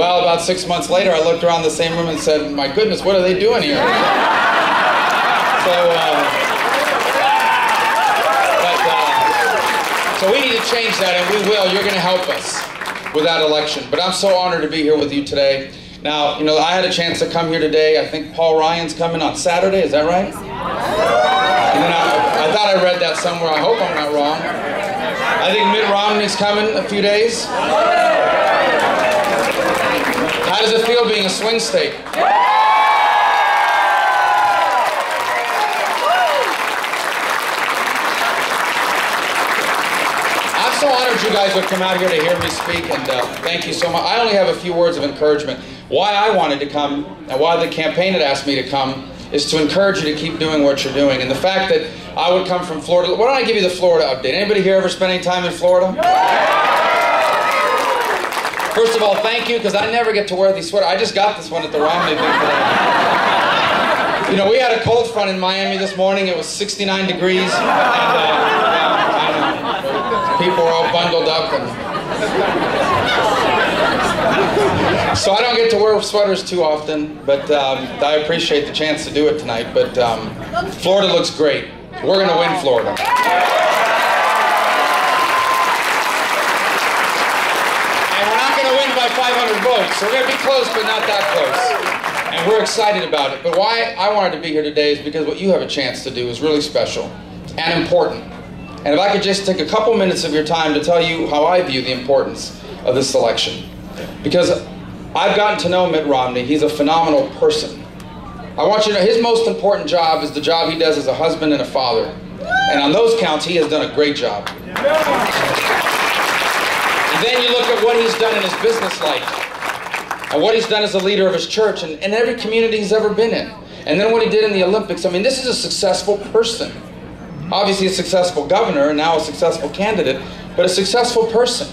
Well, about 6 months later, I looked around the same room and said, my goodness, what are they doing here? So we need to change that, and we will. You're going to help us with that election. But I'm so honored to be here with you today. Now, you know, I had a chance to come here today. I think Paul Ryan's coming on Saturday. Is that right? And then I thought I read that somewhere. I hope I'm not wrong. I think Mitt Romney's coming in a few days. How does it feel being a swing state? I'm so honored you guys would come out here to hear me speak, and thank you so much. I only have a few words of encouragement. Why I wanted to come, and why the campaign had asked me to come, is to encourage you to keep doing what you're doing. And the fact that I would come from Florida. Why don't I give you the Florida update? Anybody here ever spend any time in Florida? First of all, thank you, because I never get to wear these sweaters. I just got this one at the Romney thing today. You know, we had a cold front in Miami this morning. It was 69 degrees. And people were all bundled up. So I don't get to wear sweaters too often, but I appreciate the chance to do it tonight. But Florida looks great. We're going to win Florida. And we're not going to win by 500 votes. So we're going to be close, but not that close. And we're excited about it. But why I wanted to be here today is because what you have a chance to do is really special and important. And if I could just take a couple minutes of your time to tell you how I view the importance of this election. Because I've gotten to know Mitt Romney. He's a phenomenal person. I want you to know his most important job is the job he does as a husband and a father. And on those counts, he has done a great job. And then you look at what he's done in his business life, and what he's done as a leader of his church, and every community he's ever been in. And then what he did in the Olympics. I mean, this is a successful person. Obviously a successful governor, and now a successful candidate, but a successful person.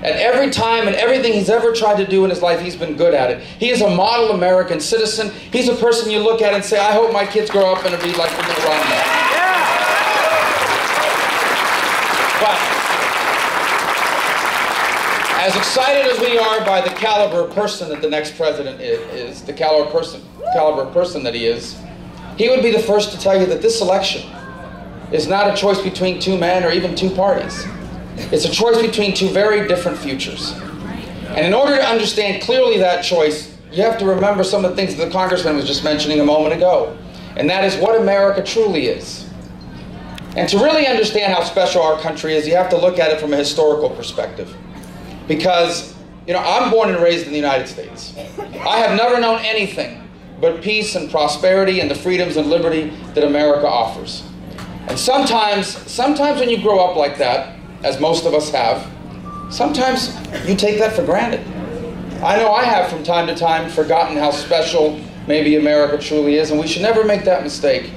At every time and everything he's ever tried to do in his life, he's been good at it. He is a model American citizen. He's a person you look at and say, I hope my kids grow up and be like Mitt Romney. But as excited as we are by the caliber of person that the next president is, the caliber of person that he is, he would be the first to tell you that this election is not a choice between two men or even two parties. It's a choice between two very different futures. And in order to understand clearly that choice, you have to remember some of the things that the congressman was just mentioning a moment ago. And that is what America truly is. And to really understand how special our country is, you have to look at it from a historical perspective. Because, you know, I'm born and raised in the United States. I have never known anything but peace and prosperity and the freedoms and liberty that America offers. And sometimes when you grow up like that, as most of us have, sometimes you take that for granted. I know I have from time to time forgotten how special maybe America truly is, and we should never make that mistake.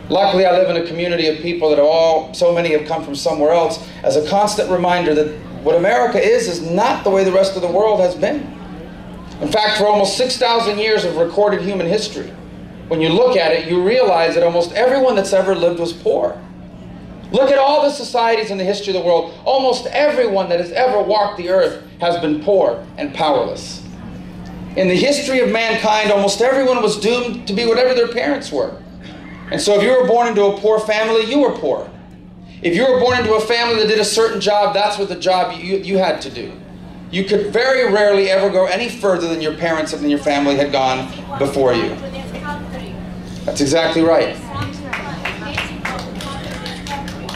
Luckily, I live in a community of people that so many have come from somewhere else, as a constant reminder that what America is not the way the rest of the world has been. In fact, for almost 6,000 years of recorded human history, when you look at it, you realize that almost everyone that's ever lived was poor. Look at all the societies in the history of the world. Almost everyone that has ever walked the earth has been poor and powerless. In the history of mankind, almost everyone was doomed to be whatever their parents were. And so if you were born into a poor family, you were poor. If you were born into a family that did a certain job, that's what the job you had to do. You could very rarely ever go any further than your parents and your family had gone before you. That's exactly right.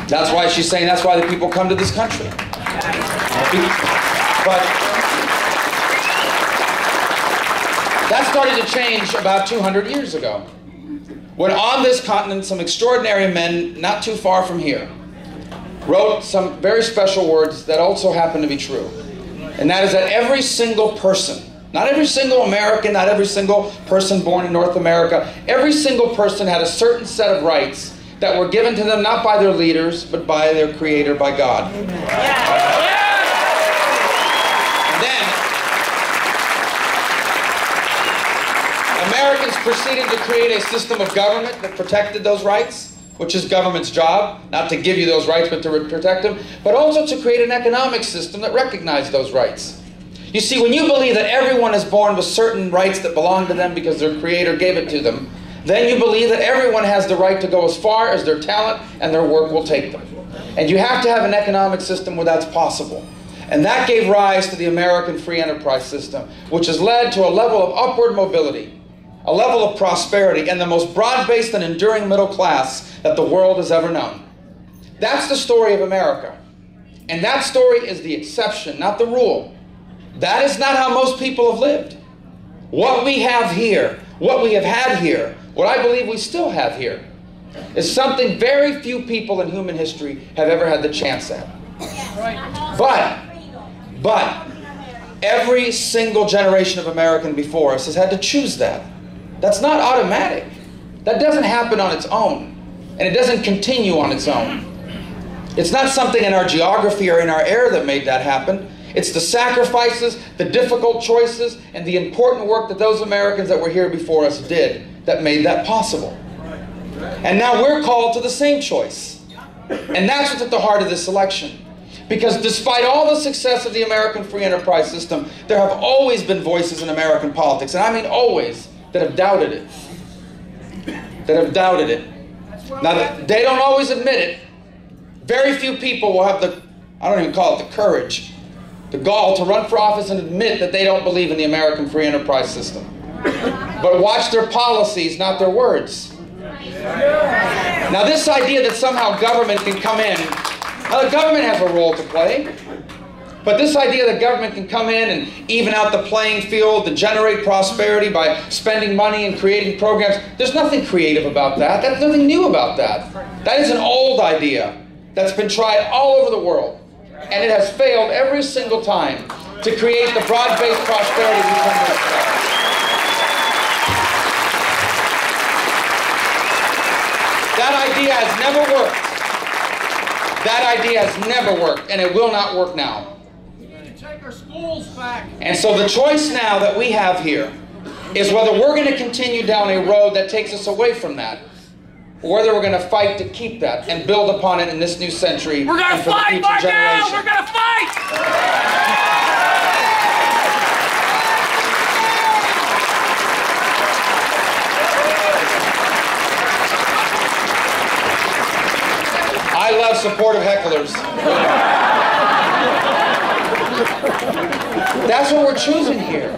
That's why she's saying that's why the people come to this country. But that started to change about 200 years ago, when on this continent some extraordinary men not too far from here wrote some very special words that also happen to be true. And that is that every single person, not every single American, not every single person born in North America, every single person had a certain set of rights that were given to them not by their leaders, but by their Creator, by God. And then, Americans proceeded to create a system of government that protected those rights, which is government's job, not to give you those rights, but to protect them, but also to create an economic system that recognized those rights. You see, when you believe that everyone is born with certain rights that belong to them because their Creator gave it to them, then you believe that everyone has the right to go as far as their talent and their work will take them. And you have to have an economic system where that's possible. And that gave rise to the American free enterprise system, which has led to a level of upward mobility, a level of prosperity, and the most broad-based and enduring middle class that the world has ever known. That's the story of America. And that story is the exception, not the rule. That is not how most people have lived. What we have here, what we have had here, what I believe we still have here, is something very few people in human history have ever had the chance at. But every single generation of American before us has had to choose that. That's not automatic. That doesn't happen on its own. And it doesn't continue on its own. It's not something in our geography or in our air that made that happen. It's the sacrifices, the difficult choices, and the important work that those Americans that were here before us did that made that possible. And now we're called to the same choice. And that's what's at the heart of this election. Because despite all the success of the American free enterprise system, there have always been voices in American politics, and I mean always, that have doubted it. That have doubted it. Now, they don't always admit it. Very few people will have the, I don't even call it the courage, the gall to run for office and admit that they don't believe in the American free enterprise system. But watch their policies, not their words. Now, this idea that somehow government can come in, now the government has a role to play, but this idea that government can come in and even out the playing field to generate prosperity by spending money and creating programs, there's nothing creative about that. There's nothing new about that. That is an old idea that's been tried all over the world, and it has failed every single time to create the broad-based prosperity we come to expect. That idea has never worked. That idea has never worked, and it will not work now. Take our schools back. And so the choice now that we have here is whether we're going to continue down a road that takes us away from that, or whether we're going to fight to keep that and build upon it in this new century. We're going to fight right now! We're going to fight! I love supportive hecklers. That's what we're choosing here.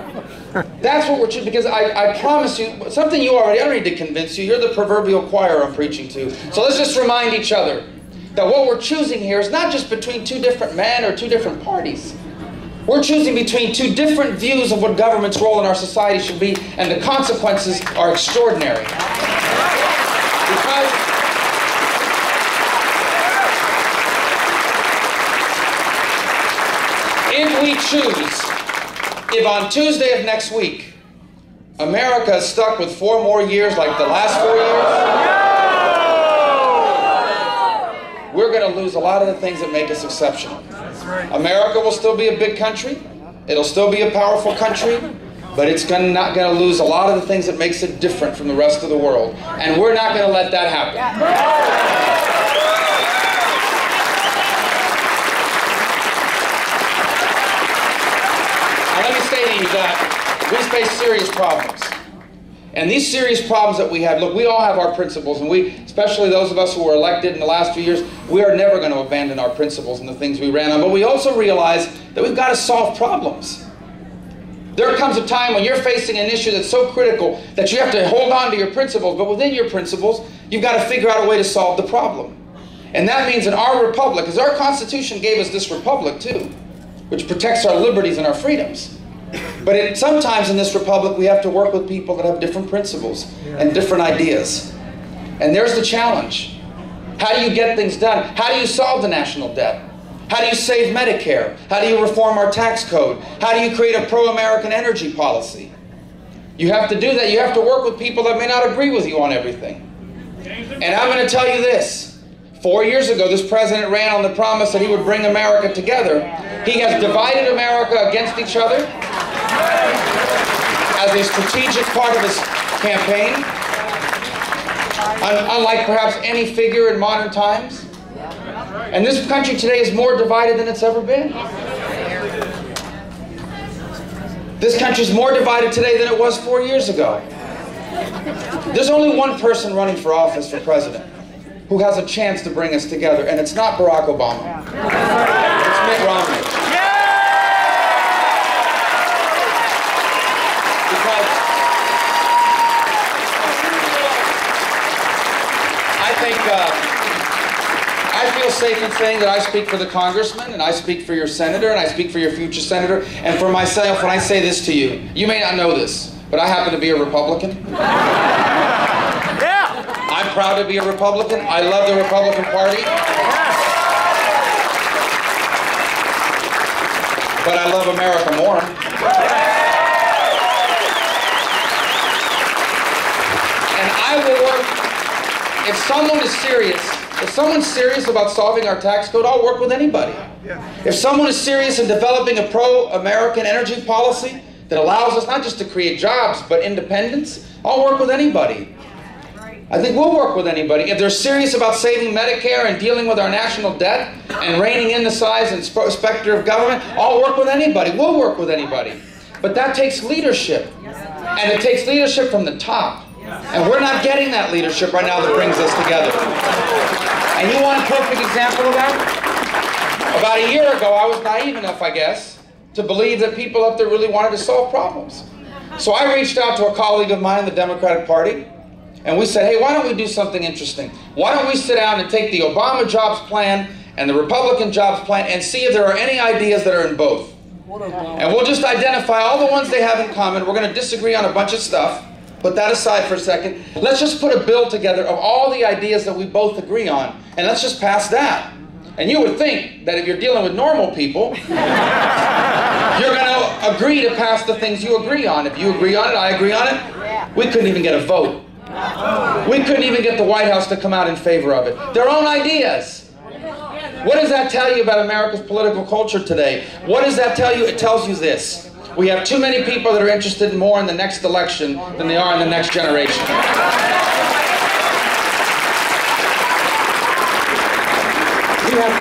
That's what we're choosing, because I promise you, something you already, I don't need to convince you, you're the proverbial choir I'm preaching to. So let's just remind each other that what we're choosing here is not just between two different men or two different parties. We're choosing between two different views of what government's role in our society should be, and the consequences are extraordinary. Because if we choose, if on Tuesday of next week, America is stuck with 4 more years like the last 4 years, we're going to lose a lot of the things that make us exceptional. America will still be a big country. It'll still be a powerful country. But it's not going to lose a lot of the things that makes it different from the rest of the world. And we're not going to let that happen. Let me say to you that we face serious problems. And these serious problems that we have, look, we all have our principles, and we, especially those of us who were elected in the last few years, we are never going to abandon our principles and the things we ran on. But we also realize that we've got to solve problems. There comes a time when you're facing an issue that's so critical that you have to hold on to your principles, but within your principles, you've got to figure out a way to solve the problem. And that means in our republic, because our Constitution gave us this republic too, which protects our liberties and our freedoms. But sometimes in this republic, we have to work with people that have different principles and different ideas. And there's the challenge. How do you get things done? How do you solve the national debt? How do you save Medicare? How do you reform our tax code? How do you create a pro-American energy policy? You have to do that. You have to work with people that may not agree with you on everything. And I'm going to tell you this. 4 years ago, this president ran on the promise that he would bring America together. He has divided America against each other as a strategic part of his campaign, unlike perhaps any figure in modern times. And this country today is more divided than it's ever been. This country's more divided today than it was 4 years ago. There's only one person running for office for president who has a chance to bring us together, and it's not Barack Obama. It's Mitt Romney. Because I feel safe in saying that I speak for the congressman, and I speak for your senator, and I speak for your future senator, and for myself when I say this to you. You may not know this, but I happen to be a Republican. I'm proud to be a Republican. I love the Republican Party. But I love America more. And I will work, if someone's serious about solving our tax code, I'll work with anybody. If someone is serious in developing a pro-American energy policy that allows us not just to create jobs, but independence, I'll work with anybody. I think we'll work with anybody. If they're serious about saving Medicare and dealing with our national debt and reining in the size and specter of government, I'll work with anybody. We'll work with anybody. But that takes leadership. And it takes leadership from the top. And we're not getting that leadership right now that brings us together. And you want a perfect example of that? About a year ago, I was naive enough, I guess, to believe that people up there really wanted to solve problems. So I reached out to a colleague of mine in the Democratic Party, and we said, hey, why don't we do something interesting? Why don't we sit down and take the Obama jobs plan and the Republican jobs plan and see if there are any ideas that are in both. And we'll just identify all the ones they have in common. We're going to disagree on a bunch of stuff. Put that aside for a second. Let's just put a bill together of all the ideas that we both agree on, and let's just pass that. And you would think that if you're dealing with normal people, you're going to agree to pass the things you agree on. If you agree on it, I agree on it. We couldn't even get a vote. We couldn't even get the White House to come out in favor of it. Their own ideas. What does that tell you about America's political culture today? What does that tell you? It tells you this. We have too many people that are interested more in the next election than they are in the next generation. You have